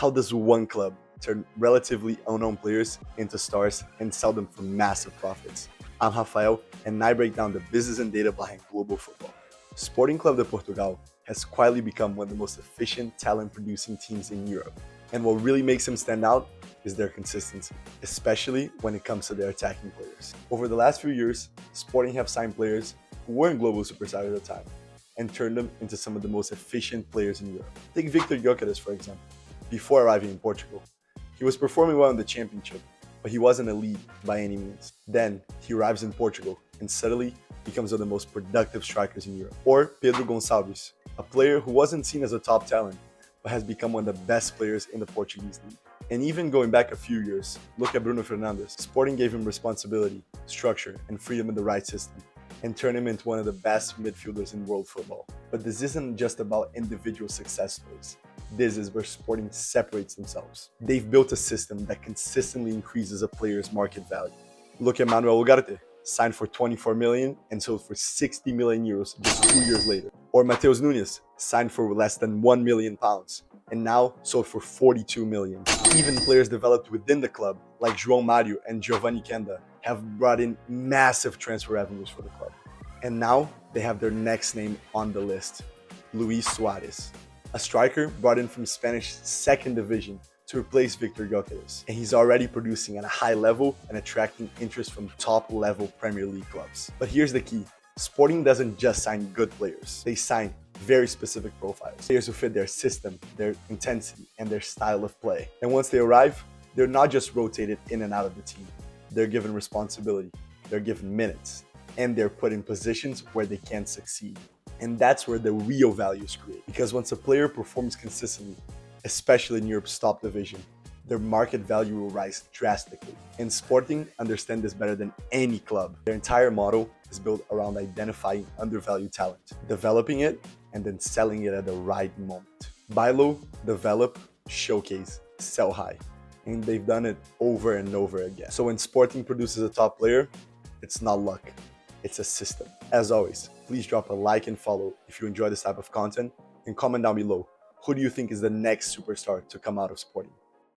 How does one club turn relatively unknown players into stars and sell them for massive profits? I'm Rafael, and I break down the business and data behind global football. Sporting Clube de Portugal has quietly become one of the most efficient talent-producing teams in Europe. And what really makes them stand out is their consistency, especially when it comes to their attacking players. Over the last few years, Sporting have signed players who weren't global superstars at the time and turned them into some of the most efficient players in Europe. Take Victor Gyökeres, for example. Before arriving in Portugal, he was performing well in the championship, but he wasn't elite by any means. Then he arrives in Portugal and suddenly becomes one of the most productive strikers in Europe. Or Pedro Gonçalves, a player who wasn't seen as a top talent, but has become one of the best players in the Portuguese league. And even going back a few years, look at Bruno Fernandes. Sporting gave him responsibility, structure, and freedom in the right system, and turned him into one of the best midfielders in world football. But this isn't just about individual success stories. This is where Sporting separates themselves. They've built a system that consistently increases a player's market value. Look at Manuel Ugarte, signed for 24 million and sold for 60 million euros just 2 years later. Or Mateus Nunes, signed for less than 1 million pounds and now sold for 42 million. Even players developed within the club, like João Mario and Giovanni Kenda, have brought in massive transfer revenues for the club. And now they have their next name on the list, Luis Suarez, a striker brought in from Spanish second division to replace Victor Gyökeres. And he's already producing at a high level and attracting interest from top-level Premier League clubs. But here's the key. Sporting doesn't just sign good players. They sign very specific profiles. Players who fit their system, their intensity, and their style of play. And once they arrive, they're not just rotated in and out of the team. They're given responsibility, they're given minutes, and they're put in positions where they can succeed. And that's where the real value is created. Because once a player performs consistently, especially in Europe's top division, their market value will rise drastically. And Sporting understand this better than any club. Their entire model is built around identifying undervalued talent, developing it, and then selling it at the right moment. Buy low, develop, showcase, sell high. And they've done it over and over again. So when Sporting produces a top player, it's not luck, it's a system. As always, please drop a like and follow if you enjoy this type of content, and comment down below, who do you think is the next superstar to come out of Sporting?